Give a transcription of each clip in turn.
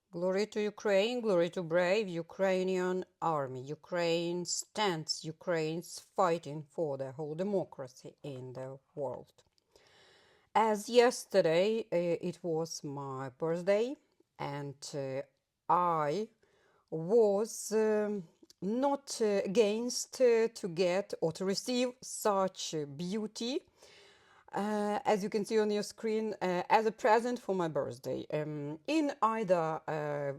Glory to Ukraine, glory to brave Ukrainian army. Ukraine stands, Ukraine's fighting for the whole democracy in the world. As yesterday it was my birthday, and I was not against to get or to receive such beauty as you can see on your screen, as a present for my birthday. In either a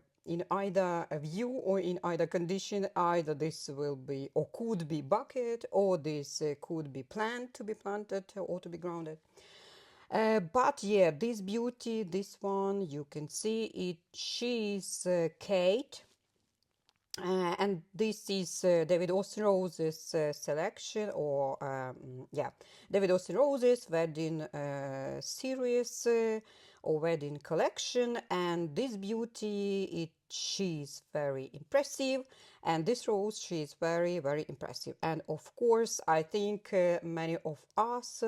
view or in either condition, either this will be or could be bucket, or this could be plant to be planted or to be grounded. But yeah, this beauty, this one, you can see it. She's Kate, and this is David Austin Rose's selection, or yeah, David Austin Rose's wedding series or wedding collection. And this beauty, she's very impressive, and this rose, she's very, very impressive. And of course, I think many of us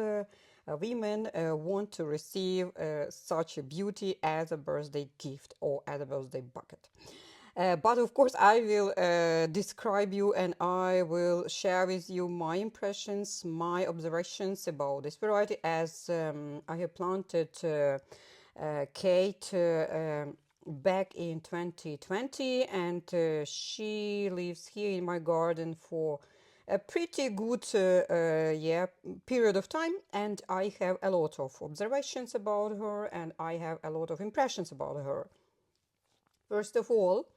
women want to receive such a beauty as a birthday gift or as a birthday bucket. But of course, I will describe you, and I will share with you my impressions, my observations about this variety, as I have planted Kate back in 2020, and she lives here in my garden for a pretty good yeah, period of time, and I have a lot of observations about her, and I have a lot of impressions about her. First of all,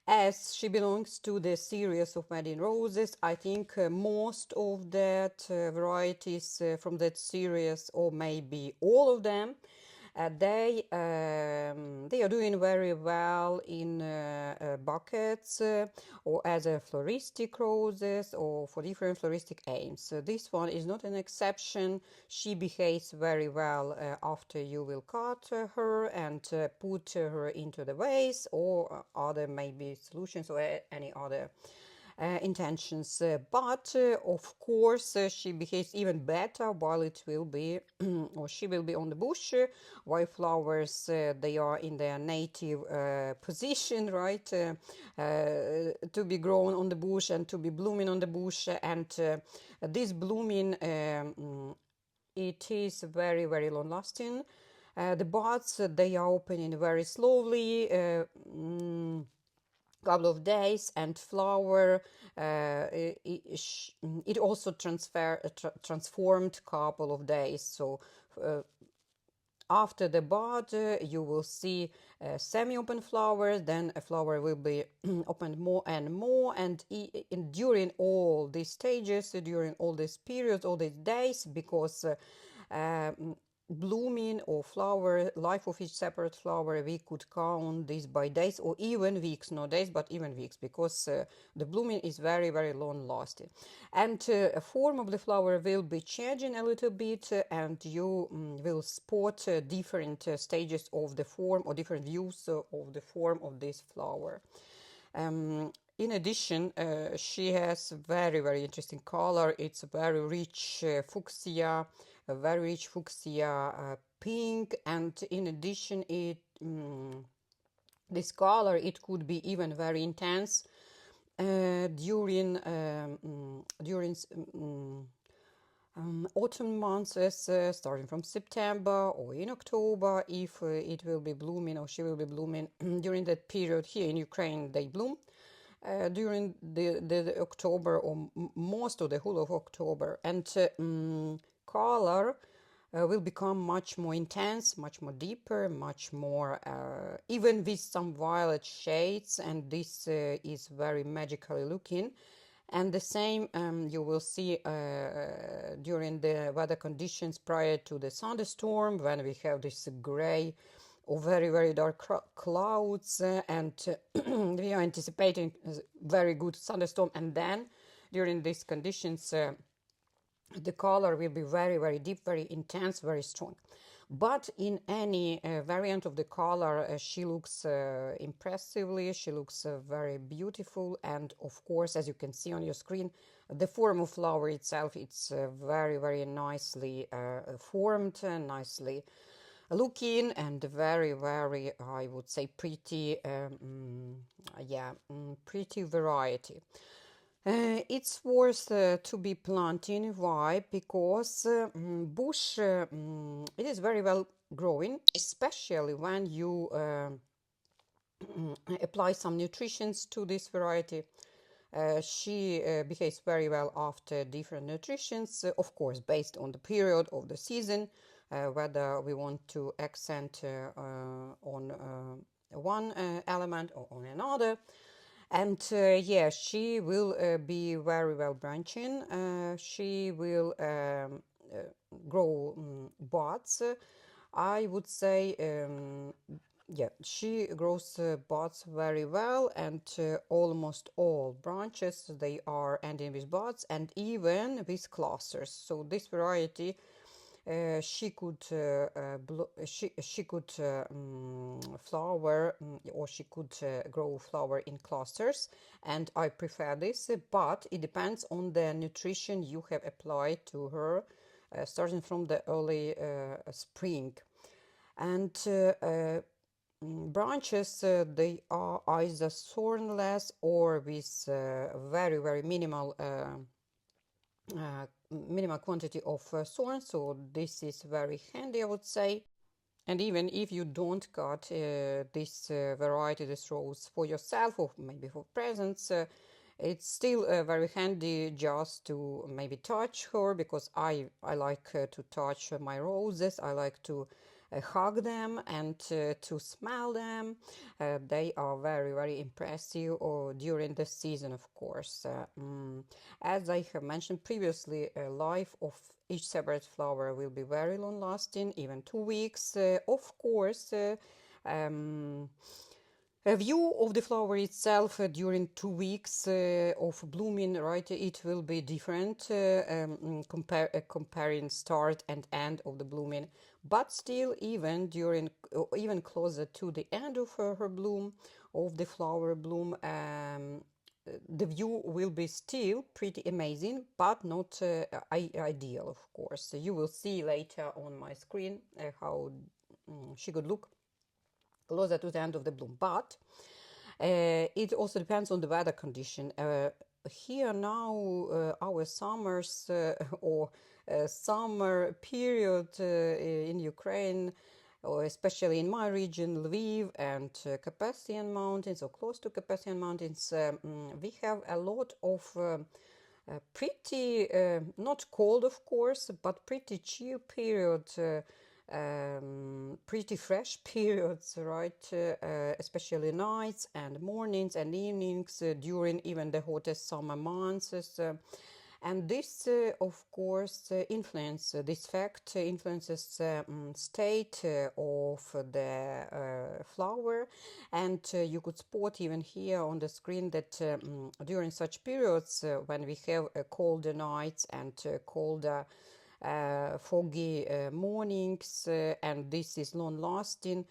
as she belongs to the series of Wedding Roses, I think most of that varieties from that series, or maybe all of them, they are doing very well in buckets or as a floristic roses or for different floristic aims. So this one is not an exception. She behaves very well after you will cut her and put her into the vase, or other maybe solutions or any other intentions. But of course, she behaves even better while it will be, or she will be on the bush, while flowers they are in their native position, right? To be grown on the bush and to be blooming on the bush, and this blooming. It is very, very long lasting. The buds they are opening very slowly. Couple of days, and flower it also transformed couple of days. So uh, after the bud you will see semi-open flowers, then a flower will be opened more and more, and during all these stages, during all these periods, all these days, because blooming or flower, life of each separate flower, we could count this by days or even weeks, not days, but even weeks, because the blooming is very, very long lasting. And a form of the flower will be changing a little bit, and you will spot different stages of the form, or different views of the form of this flower. In addition, she has very, very interesting color. It's a very rich fuchsia, a very rich fuchsia pink, and in addition, this color, it could be even very intense during autumn months, starting from September or in October, if it will be blooming, or she will be blooming during that period. Here in Ukraine, they bloom during the October, or most of the whole of October, and color will become much more intense, much more deeper, much more, even with some violet shades, and this is very magically looking. And the same you will see during the weather conditions prior to the thunderstorm, when we have this gray or very, very dark clouds, and we are anticipating a very good thunderstorm. And then during these conditions, the color will be very, very deep, very intense, very strong. But in any variant of the color, she looks impressively, she looks very beautiful. And of course, as you can see on your screen, the form of flower itself, it's very, very nicely formed, nicely looking and very, very, I would say, pretty, yeah, pretty variety. It's worth to be planting. Why? Because bush it is very well growing, especially when you apply some nutritions to this variety. She behaves very well after different nutritions, of course, based on the period of the season, whether we want to accent on one element or on another. And yeah, she will be very well branching. She will grow buds. I would say, yeah, she grows buds very well, and almost all branches they are ending with buds and even with clusters. So this variety she could flower or she could grow flower in clusters, and I prefer this, but it depends on the nutrition you have applied to her starting from the early spring. And branches they are either thornless or with very, very minimal quantity of thorns, so this is very handy, I would say. And even if you don't cut this variety, this rose for yourself or maybe for presents, it's still very handy just to maybe touch her, because I like to touch my roses. I like to hug them and to smell them. They are very, very impressive during the season, of course. As I have mentioned previously, life of each separate flower will be very long lasting, even 2 weeks. Of course, a view of the flower itself during 2 weeks of blooming, right? It will be different comparing start and end of the blooming, but still, even closer to the end of her bloom, of the flower bloom, the view will be still pretty amazing, but not ideal, of course. You will see later on my screen how she could look closer to the end of the bloom. But it also depends on the weather condition. Here now, our summers or summer period in Ukraine, or especially in my region, Lviv and Carpathian Mountains, or close to Carpathian Mountains, we have a lot of pretty, not cold of course, but pretty chill period, pretty fresh periods, right? Especially nights and mornings and evenings during even the hottest summer months. And this, of course, this fact influences state of the flower. And you could spot even here on the screen that during such periods, when we have colder nights and colder foggy mornings, and this is long-lasting,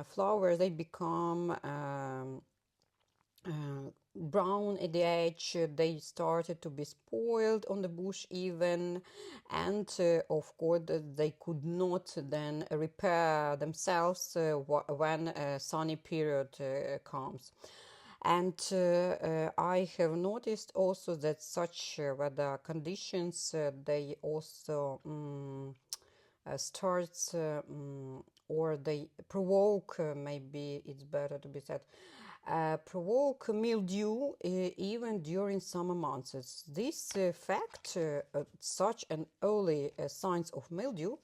flowers, they become brown at the edge. They started to be spoiled on the bush even, and of course they could not then repair themselves when a sunny period comes. And I have noticed also that such weather conditions they also starts or they provoke, maybe it's better to be said, provoke mildew even during summer months. This fact, such an early signs of mildew,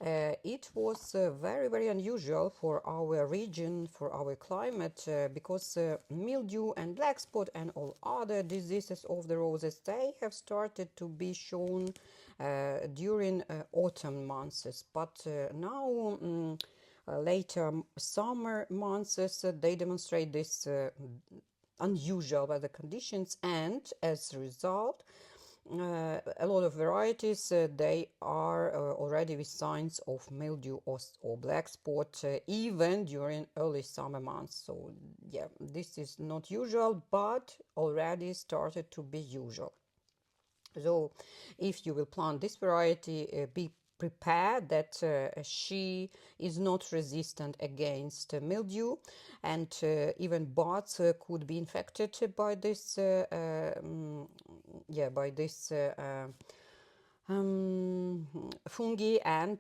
it was very, very unusual for our region, for our climate, because mildew and black spot and all other diseases of the roses, they have started to be shown during autumn months. But now, later summer months, they demonstrate this unusual weather conditions, and as a result, a lot of varieties they are already with signs of mildew or black spot even during early summer months. So yeah, this is not usual, but already started to be usual. So if you will plant this variety, be prepare that she is not resistant against mildew, and even buds could be infected by this by this fungi, and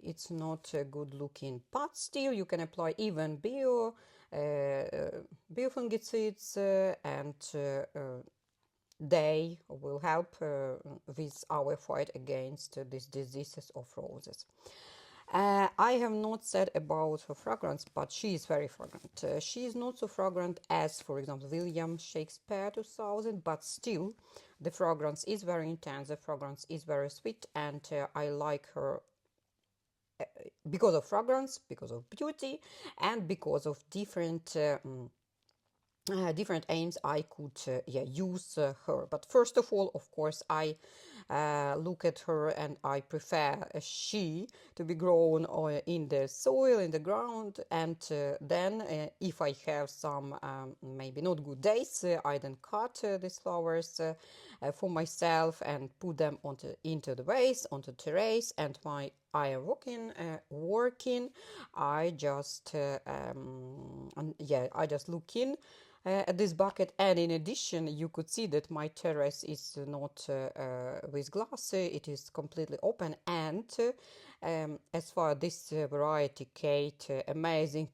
it's not a good looking, but still you can apply even biofungicides, and they will help with our fight against these diseases of roses. I have not said about her fragrance, but she is very fragrant. She is not so fragrant as, for example, William Shakespeare 2000, but still the fragrance is very intense, the fragrance is very sweet, and I like her because of fragrance, because of beauty, and because of different different aims I could use her. But first of all, of course, I look at her and I prefer she to be grown in the soil, in the ground, and then if I have some maybe not good days, I then cut these flowers for myself and put them into the vase, onto the terrace, and while I am working, I just I just look in at this bucket, and in addition you could see that my terrace is not with glass, it is completely open, and as far as this variety Kate, amazing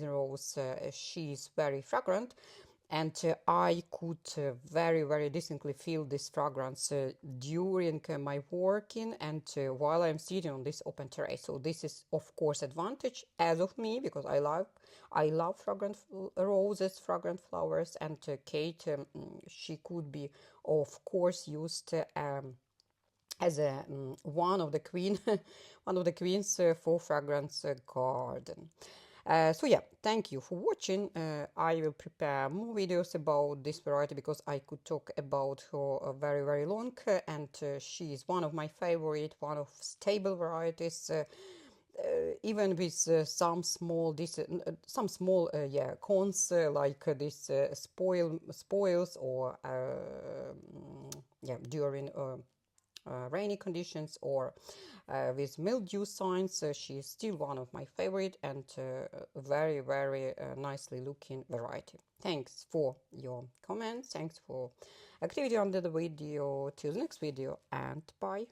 rose, she is very fragrant, and I could very distinctly feel this fragrance during my working and while I'm sitting on this open terrace. So this is of course advantage as of me, because I love fragrant roses, fragrant flowers, and Kate, she could be of course used as a one of the queens for fragrance garden. So yeah, thank you for watching. I will prepare more videos about this variety because I could talk about her very long, and she is one of my favorite, one of stable varieties. Even with some small cons like this spoils or during rainy conditions or with mildew signs, she is still one of my favorite and very nicely looking variety. Thanks for your comments, thanks for activity under the video. Till the next video, and bye.